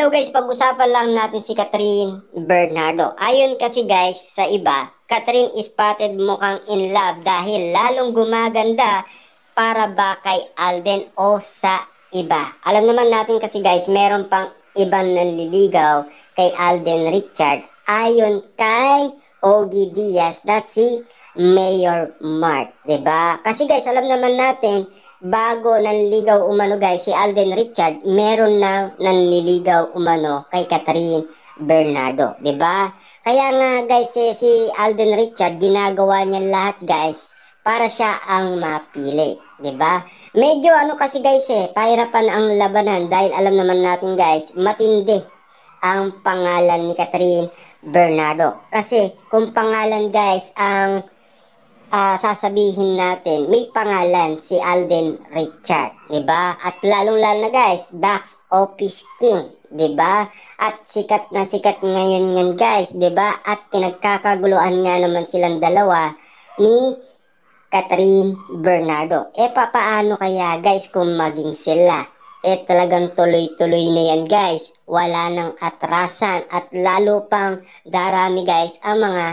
Hello guys, pag-usapan lang natin si Catherine Bernardo. Ayon kasi guys sa iba, Catherine spotted mukhang in love dahil lalong gumaganda para ba kay Alden o sa iba. Alam naman natin kasi guys, meron pang ibang nanliligaw kay Alden Richard ayon kay Ogie Diaz na si Mayor Mark, 'di ba? Kasi guys, alam naman natin bago nanliligaw umano guys si Alden Richard, meron nang nanliligaw umano kay Catherine Bernardo, 'di ba? Kaya nga guys si Alden Richard ginagawa niya lahat guys para siya ang mapili, 'di ba? Medyo ano kasi guys pahirapan ang labanan dahil alam naman natin guys, matindi ang pangalan ni Catherine Bernardo. Kasi kung pangalan guys ang sasabihin natin, may pangalan si Alden Richard, 'di ba? At lalong-lalo na guys, box office king, 'di ba? At sikat na sikat ngayon yan guys, 'di ba? At pinagkakaguluhan nga naman silang dalawa ni Catherine Bernardo. Papaano kaya guys kung maging sila? Talagang tuloy-tuloy na yan guys. Wala nang atrasan at lalo pang darami guys ang mga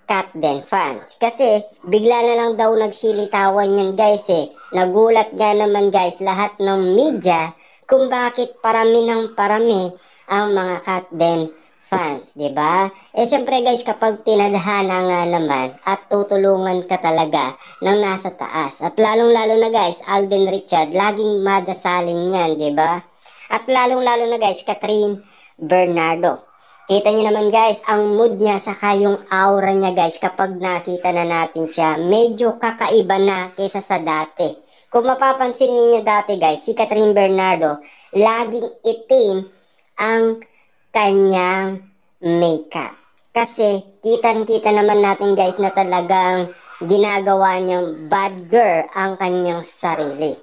Catden fans. Kasi bigla na lang daw nagsilitawan yan guys Nagulat nga naman guys lahat ng media kung bakit parami ng parami ang mga Catden fans, 'di ba? Siyempre guys, kapag tinadhana nga naman at tutulungan ka talaga ng nasa taas. At lalong-lalo na guys, Alden Richard, laging madasaling 'yan, 'di ba? At lalong-lalo na guys, Catherine Bernardo. Kita niyo naman guys, ang mood niya saka yung aura niya guys kapag nakita na natin siya, medyo kakaiba na kaysa sa dati. Kung mapapansin niyo dati guys, si Catherine Bernardo, laging itim ang kanyang makeup. Kasi kitang-kita naman natin guys na talagang ginagawa niyang bad girl ang kanyang sarili.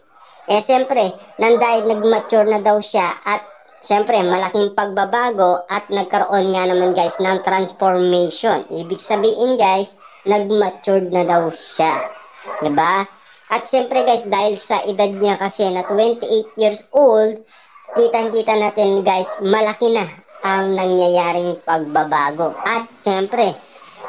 Siyempre, nang dahil nag-mature na daw siya at siyempre malaking pagbabago at nagkaroon nga naman guys ng transformation. Ibig sabihin guys, nag-mature na daw siya. 'Di ba? At siyempre guys, dahil sa edad niya kasi na 28 years old, kitang-kita natin guys, malaki na ang nangyayaring pagbabago. At siyempre,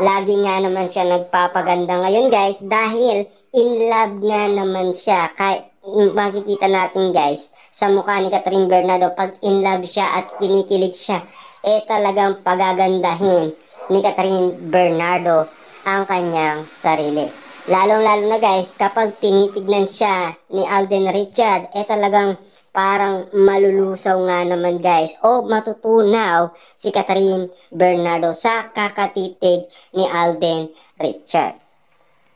lagi nga naman siya nagpapaganda ngayon guys dahil in love nga naman siya. Kahit makikita natin guys sa mukha ni Catherine Bernardo, pag in love siya at kinikilig siya, talagang pagagandahin ni Catherine Bernardo ang kanyang sarili. Lalong-lalo na guys, kapag tinitignan siya ni Alden Richard, talagang parang malulusaw nga naman guys o matutunaw si Catherine Bernardo sa kakatitig ni Alden Richard.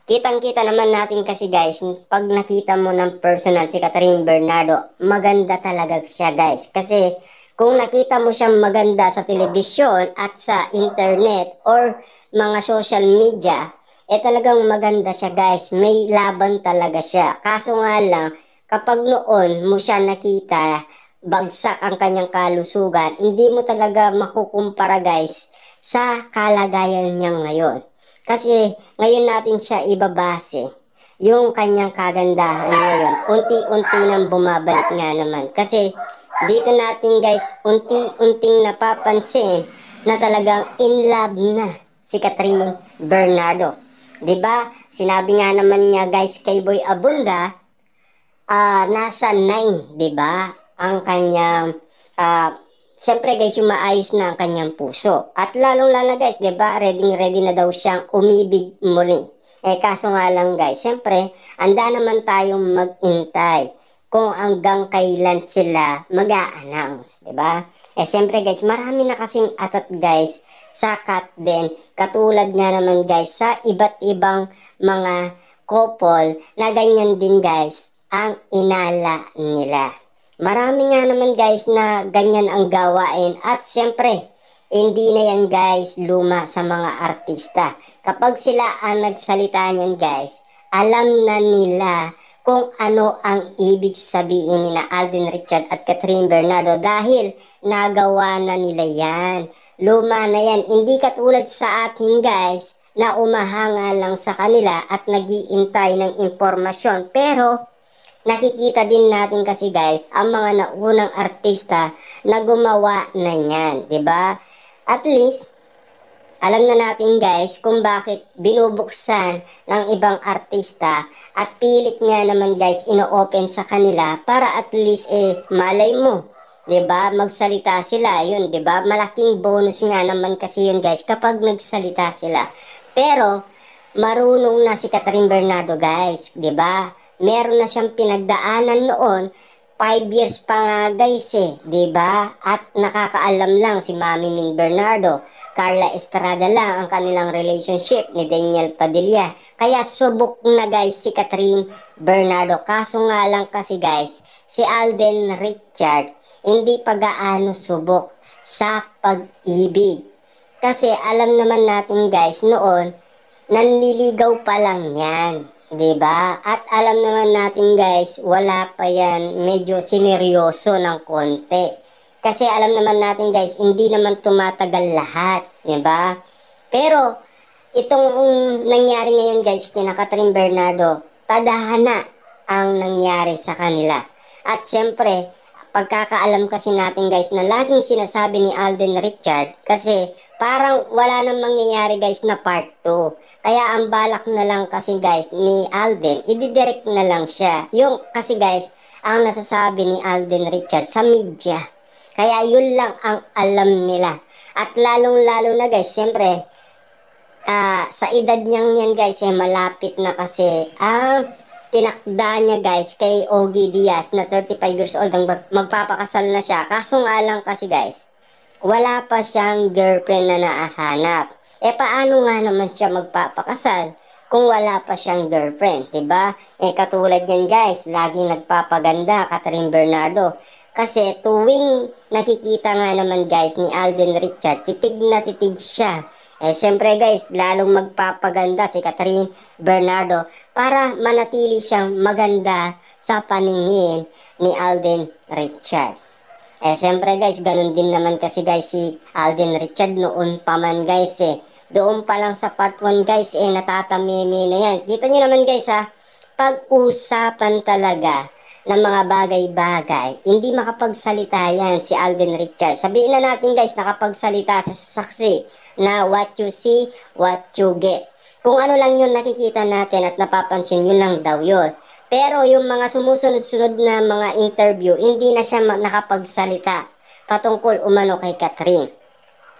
Kitang-kita naman natin kasi guys, pag nakita mo ng personal si Catherine Bernardo, maganda talaga siya guys. Kasi kung nakita mo siyang maganda sa telebisyon at sa internet or mga social media, talagang maganda siya guys. May laban talaga siya. Kaso nga lang, kapag noon mo siya nakita, bagsak ang kanyang kalusugan, hindi mo talaga makukumpara guys sa kalagayan niya ngayon. Kasi ngayon natin siya ibabase yung kanyang kagandahan ngayon. Unti-unti nang bumabalik nga naman. Kasi dito natin guys, unti-unting napapansin na talagang in love na si Catherine Bernardo. 'Di ba? Sinabi nga naman niya guys kay Boy Abunda, nasa 9, 'di ba? Ang kanyang siyempre guys, yung maayos na ang kanyang puso. At lalong-lalo guys, 'di ba? Ready na daw siyang umibig muli. Kaso nga lang guys, siyempre, anda naman tayong mag-intay kung hanggang kailan sila mag-a-announce, 'di ba? Siyempre guys, marami na kasing atat guys sa Catden. Katulad nga naman guys sa iba't ibang mga couple na ganyan din guys ang inala nila. Marami nga naman guys na ganyan ang gawain at siyempre hindi na yan guys luma sa mga artista. Kapag sila ang nagsalita niyan guys, alam na nila kung ano ang ibig sabihin ni na Alden Richard at Catherine Bernardo dahil nagawa na nila yan. Luma na yan. Hindi katulad sa atin guys na umahanga lang sa kanila at nag-iintay ng impormasyon pero nakikita din natin kasi guys, ang mga naunang artista na gumawa na yan, 'di ba? At least, alam na natin guys kung bakit binubuksan ng ibang artista at pilit nga naman guys ino-open sa kanila para at least malay mo, 'di ba? Magsalita sila, 'yun, 'di ba? Malaking bonus nga naman kasi 'yun guys kapag nagsalita sila. Pero marunong na si Catherine Bernardo guys, 'di ba? Meron na siyang pinagdaanan noon. 5 years pa nga guys 'di ba? At nakakaalam lang si Mami Min Bernardo, Carla Estrada lang ang kanilang relationship ni Daniel Padilla. Kaya subok na guys si Catherine Bernardo. Kaso nga lang kasi guys, si Alden Richard hindi pa gaano subok sa pag-ibig. Kasi alam naman natin guys noon, nanliligaw pa lang yan. 'Di ba? At alam naman natin guys, wala pa yan medyo sineryoso ng konti. Kasi alam naman natin guys, hindi naman tumatagal lahat, 'di ba? Pero itong nangyari ngayon guys kina Catherine Bernardo, tadhana ang nangyari sa kanila. At syempre, pagkakaalam kasi natin guys na laging sinasabi ni Alden Richard kasi parang wala nang mangyayari guys na part 2. Kaya ang balak na lang kasi guys ni Alden, i-direct na lang siya. Yung kasi guys, ang nasasabi ni Alden Richard sa media. Kaya yun lang ang alam nila. At lalong-lalo na guys, siyempre, sa edad niyang yan guys, malapit na kasi ang tinakda niya guys kay Ogie Diaz na 35 years old ang magpapakasal na siya. Kaso nga lang kasi guys, wala pa siyang girlfriend na nahahanap. Paano nga naman siya magpapakasal kung wala pa siyang girlfriend, 'di ba? Katulad yan guys, laging nagpapaganda Catherine Bernardo. Kasi tuwing nakikita nga naman guys ni Alden Richard, titig na titig siya. Siyempre guys, lalong magpapaganda si Catherine Bernardo para manatili siyang maganda sa paningin ni Alden Richard. Siyempre guys, ganun din naman kasi guys si Alden Richard noon pa man guys Doon pa lang sa part 1 guys natatamimi na yan. Kita nyo naman guys pag-usapan talaga ng mga bagay-bagay, hindi makapagsalita yan si Alden Richard. Sabihin na natin guys, nakapagsalita sa saksi na what you see, what you get. Kung ano lang yun nakikita natin at napapansin, yun lang daw yun. Pero yung mga sumusunod-sunod na mga interview, hindi na siya nakapagsalita patungkol umano kay Catherine.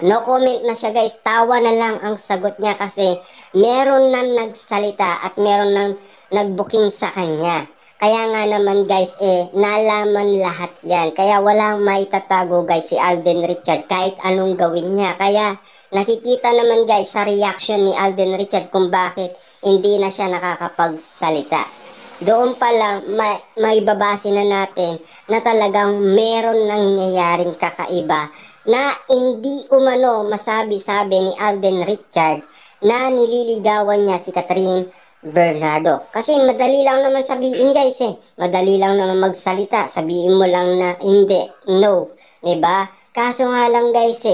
No comment na siya guys, tawa na lang ang sagot niya kasi meron nang nagsalita at meron nang nagbuking sa kanya. Kaya nga naman guys nalaman lahat yan. Kaya walang maitatago guys si Alden Richard kahit anong gawin niya. Kaya nakikita naman guys sa reaction ni Alden Richard kung bakit hindi na siya nakakapagsalita. Doon pa lang may babase na natin na talagang meron nangyayaring kakaiba na hindi umano masabi-sabi ni Alden Richard na nililigawan niya si Catherine Bernardo. Kasi madali lang naman sabihin guys madali lang naman magsalita, sabihin mo lang na hindi, no, 'di ba? Kaso nga lang guys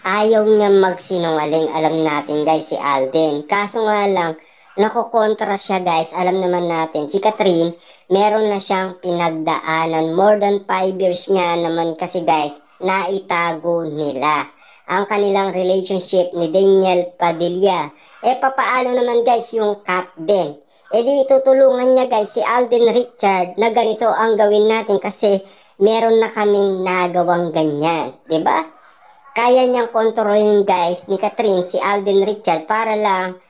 ayaw niya magsinungaling, alam natin guys si Alden. Kaso nga lang nakokontra siya guys, alam naman natin si Catherine meron na siyang pinagdaanan, more than 5 years nga naman kasi guys naitago nila ang kanilang relationship ni Daniel Padilla. Papaano naman guys yung cut din? Di tutulungan niya guys si Alden Richard na ganito ang gawin natin kasi meron na kaming nagawang ganyan, 'di ba? Kaya niyang kontrolin guys ni Catherine si Alden Richard para lang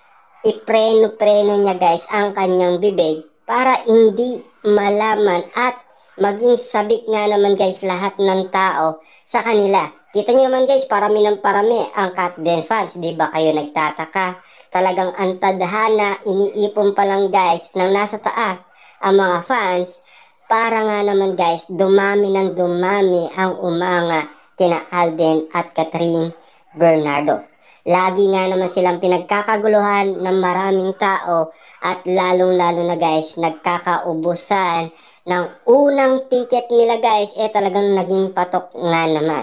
ipreno-preno niya guys ang kanyang bibig para hindi malaman at maging sabik nga naman guys lahat ng tao sa kanila. Kita nyo naman guys, parami ng parami ang Katden fans, di ba kayo nagtataka? Talagang ang tadhana, iniipon pa lang guys ng nasa taas ang mga fans para nga naman guys dumami ng dumami ang umanga kina Alden at Catherine Bernardo. Lagi nga naman silang pinagkakaguluhan ng maraming tao at lalong-lalo na guys nagkakaubusan ng unang ticket nila guys talagang naging patok nga naman.